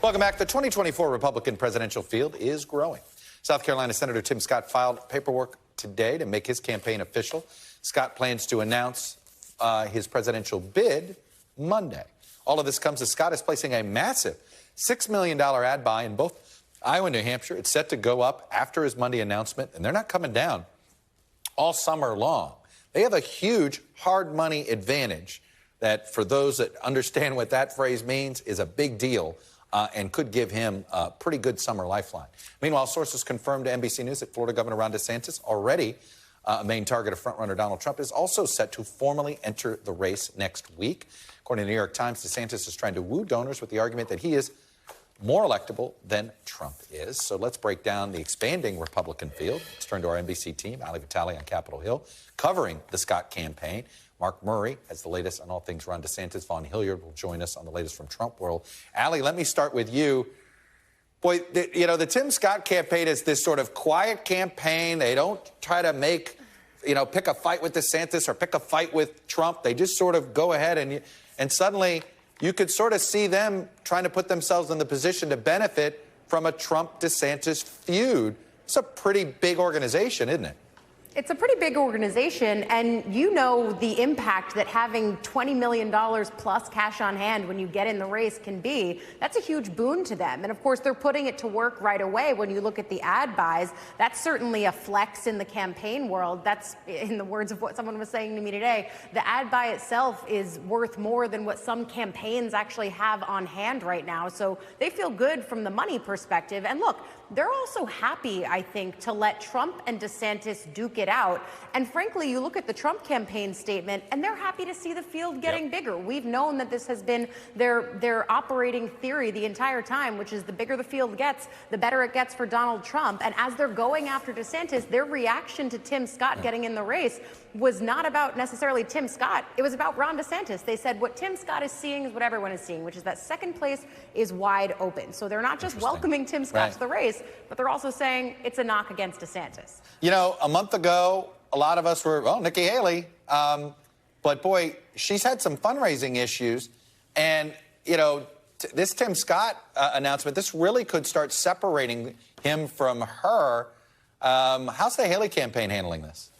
Welcome back. The 2024 Republican presidential field is growing. South Carolina Senator Tim Scott filed paperwork today to make his campaign official. Scott plans to announce his presidential bid Monday. All of this comes as Scott is placing a massive $6 million ad buy in both Iowa and New Hampshire. It's set to go up after his Monday announcement, and they're not coming down all summer long. They have a huge hard money advantage that, for those that understand what that phrase means, is a big deal and could give him a pretty good summer lifeline. Meanwhile, sources confirmed to NBC News that Florida Governor Ron DeSantis, already a main target of frontrunner Donald Trump, is also set to formally enter the race next week. According to the New York Times, DeSantis is trying to woo donors with the argument that he is more electable than Trump is. So let's break down the expanding Republican field. Let's turn to our NBC team, Ali Vitali on Capitol Hill, covering the Scott campaign. Mark Murray has the latest on all things Ron DeSantis. Vaughn Hillyard will join us on the latest from Trump world. Ali, let me start with you. Boy, the Tim Scott campaign is this sort of quiet campaign. They don't try to make, pick a fight with DeSantis or pick a fight with Trump. They just sort of go ahead and suddenly you could sort of see them trying to put themselves in the position to benefit from a Trump-DeSantis feud. It's a pretty big organization, isn't it? It's a pretty big organization, and you know the impact that having $20 million plus cash on hand when you get in the race can be. That's a huge boon to them. And of course, they're putting it to work right away. When you look at the ad buys, that's certainly a flex in the campaign world. That's, in the words of what someone was saying to me today, the ad buy itself is worth more than what some campaigns actually have on hand right now. So they feel good from the money perspective. And look, they're also happy, I think, to let Trump and DeSantis duke it out. And frankly, you look at the Trump campaign statement, and they're happy to see the field getting bigger. We've known that this has been their operating theory the entire time, which is the bigger the field gets, the better it gets for Donald Trump. And as they're going after DeSantis, their reaction to Tim Scott getting in the race was not about necessarily Tim Scott. It was about Ron DeSantis. They said what Tim Scott is seeing is what everyone is seeing, which is that second place is wide open. So they're not just welcoming Tim Scott to the race, but they're also saying it's a knock against DeSantis. A month ago, a lot of us were, Nikki Haley. But boy, she's had some fundraising issues. And, this Tim Scott announcement, this really could start separating him from her. How's the Haley campaign handling this?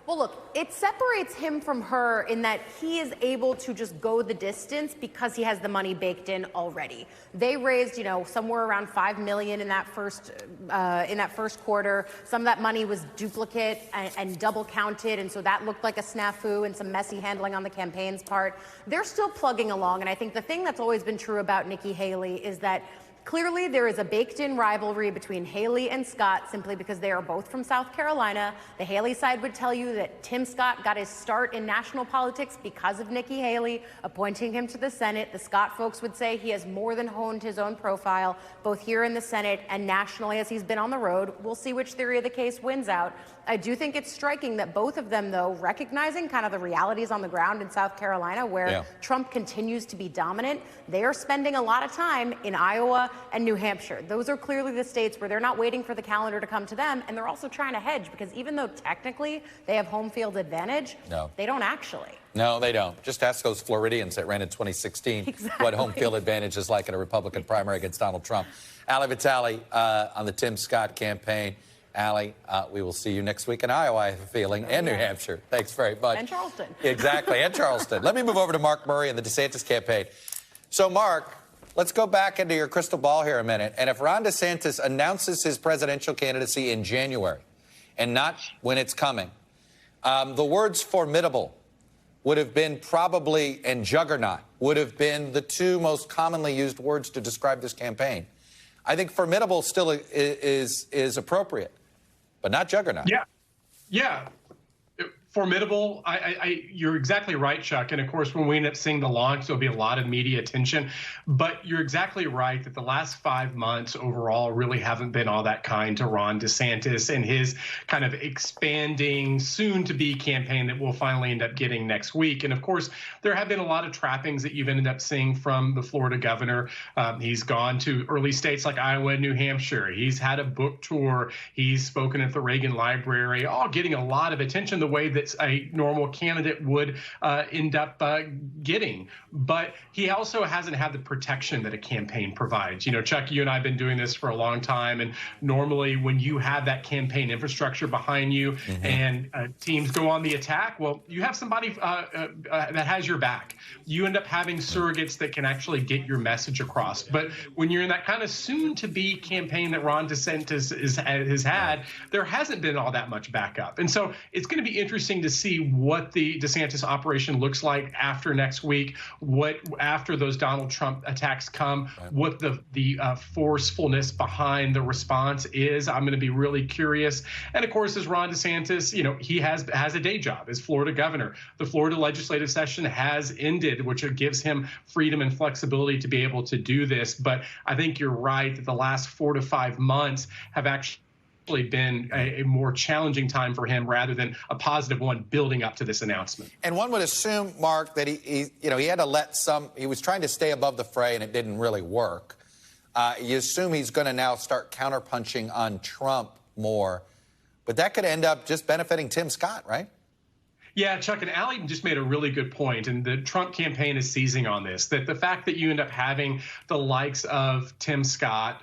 Well, look, it separates him from her in that he is able to just go the distance because he has the money baked in already. They raised, somewhere around $5 million in that first quarter. Some of that money was duplicate and double counted, and so that looked like a snafu and some messy handling on the campaign's part. They're still plugging along, and I think the thing that's always been true about Nikki Haley is that clearly, there is a baked-in rivalry between Haley and Scott simply because they are both from South Carolina. The Haley side would tell you that Tim Scott got his start in national politics because of Nikki Haley appointing him to the Senate. The Scott folks would say he has more than honed his own profile, both here in the Senate and nationally as he's been on the road. We'll see which theory of the case wins out. I do think it's striking that both of them, though, recognizing kind of the realities on the ground in South Carolina where Trump continues to be dominant, they are spending a lot of time in Iowa and New Hampshire. Those are clearly the states where they're not waiting for the calendar to come to them, and they're also trying to hedge because even though technically they have home field advantage, they don't actually. No, they don't. Just ask those Floridians that ran in 2016 what home field advantage is like in a Republican primary against Donald Trump. Ali Vitali on the Tim Scott campaign. Ali, we will see you next week in Iowa, I have a feeling, and New Hampshire. Thanks very much. And Charleston. Exactly, and Charleston. Let me move over to Mark Murray and the DeSantis campaign. So, Mark, let's go back into your crystal ball here a minute. And if Ron DeSantis announces his presidential candidacy in January and not when it's coming, the words formidable would have been probably, and juggernaut, would have been the two most commonly used words to describe this campaign. I think formidable still is appropriate, but not juggernaut. Yeah. Formidable. You're exactly right, Chuck. And of course, when we end up seeing the launch, there'll be a lot of media attention. But you're exactly right that the last 5 months overall really haven't been all that kind to Ron DeSantis and his kind of expanding soon-to-be campaign that we'll finally end up getting next week. And of course, there have been a lot of trappings that you've ended up seeing from the Florida governor. He's gone to early states like Iowa and New Hampshire. He's had a book tour. He's spoken at the Reagan Library, all getting a lot of attention the way that a normal candidate would end up getting. But he also hasn't had the protection that a campaign provides. You know, Chuck, you and I have been doing this for a long time, and normally when you have that campaign infrastructure behind you and teams go on the attack, well, you have somebody that has your back. You end up having surrogates that can actually get your message across. But when you're in that kind of soon-to-be campaign that Ron DeSantis has had, there hasn't been all that much backup. And so it's going to be interesting to see what the DeSantis operation looks like after next week, what after those Donald Trump attacks come, what the forcefulness behind the response is. I'm going to be really curious. And of course, as Ron DeSantis, you know, he has a day job as Florida governor. The Florida legislative session has ended, which gives him freedom and flexibility to be able to do this. But I think you're right that the last 4 to 5 months have actually been a more challenging time for him rather than a positive one building up to this announcement. And one would assume, Mark, that he had to let he was trying to stay above the fray and it didn't really work. You assume he's going to now start counterpunching on Trump more, but that could end up just benefiting Tim Scott, right? Yeah, Chuck, and Allie just made a really good point, and the Trump campaign is seizing on this, that the fact that you end up having the likes of Tim Scott,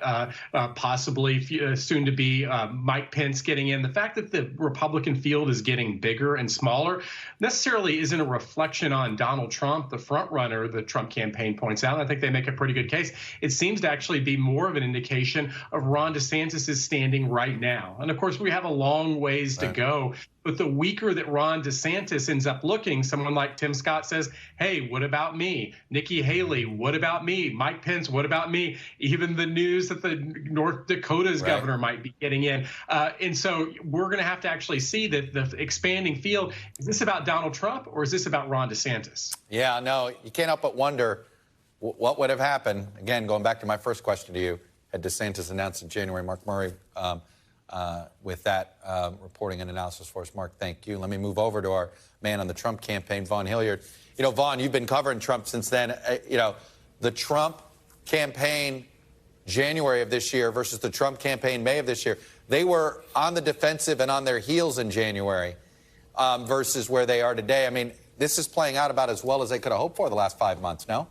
possibly soon to be Mike Pence getting in, the fact that the Republican field is getting bigger and smaller necessarily isn't a reflection on Donald Trump, the front runner, the Trump campaign points out. I think they make a pretty good case. It seems to actually be more of an indication of Ron DeSantis' standing right now. And of course, we have a long ways to go. But the weaker that Ron DeSantis ends up looking, someone like Tim Scott says, hey, what about me? Nikki Haley, what about me? Mike Pence, what about me? Even the news that the North Dakota's governor might be getting in. And so we're going to have to actually see that the expanding field, is this about Donald Trump or is this about Ron DeSantis? Yeah, no, you can't help but wonder what would have happened. Again, going back to my first question to you, had DeSantis announced in January, Mark Murray, with that reporting and analysis for us. Mark, thank you. Let me move over to our man on the Trump campaign, Vaughn Hillyard. You know, Vaughn, you've been covering Trump since then. You know, the Trump campaign January of this year versus the Trump campaign May of this year, they were on the defensive and on their heels in January versus where they are today. I mean, this is playing out about as well as they could have hoped for the last 5 months, no?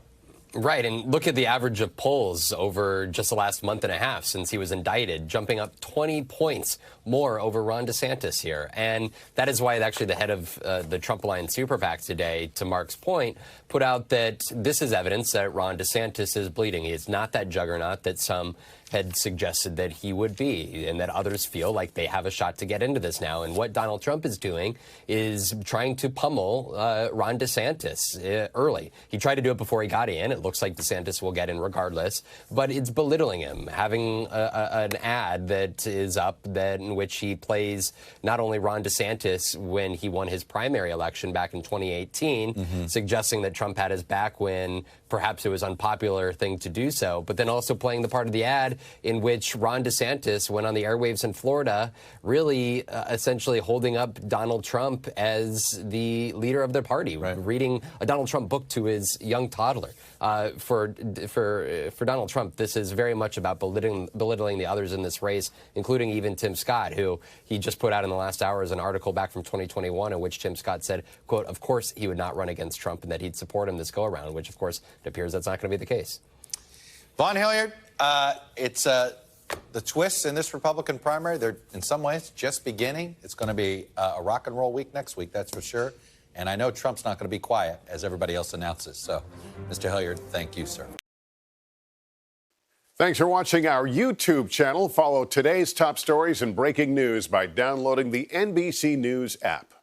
Right, and look at the average of polls over just the last month and a half since he was indicted, jumping up 20 points more over Ron DeSantis here. And that is why actually the head of the Trump Alliance Super PAC today, to Mark's point, put out that this is evidence that Ron DeSantis is bleeding. He is not that juggernaut that some had suggested that he would be, and that others feel like they have a shot to get into this now. And what Donald Trump is doing is trying to pummel Ron DeSantis early. He tried to do it before he got in. It looks like DeSantis will get in regardless, but it's belittling him, having an ad that is up that in which he plays not only Ron DeSantis when he won his primary election back in 2018, suggesting that Trump had his back when perhaps it was an unpopular thing to do so, but then also playing the part of the ad in which Ron DeSantis went on the airwaves in Florida, really essentially holding up Donald Trump as the leader of the party, reading a Donald Trump book to his young toddler. For Donald Trump, this is very much about belittling the others in this race, including even Tim Scott, who he just put out in the last hours an article back from 2021 in which Tim Scott said, quote, of course he would not run against Trump and that he'd support him this go-around, which, of course, it appears that's not going to be the case. Vaughn Hillyard, it's the twists in this Republican primary, they're in some ways just beginning. It's going to be a rock and roll week next week, that's for sure. And I know Trump's not going to be quiet as everybody else announces. So, Mr. Hillyard, thank you, sir. Thanks for watching our YouTube channel. Follow today's top stories and breaking news by downloading the NBC News app.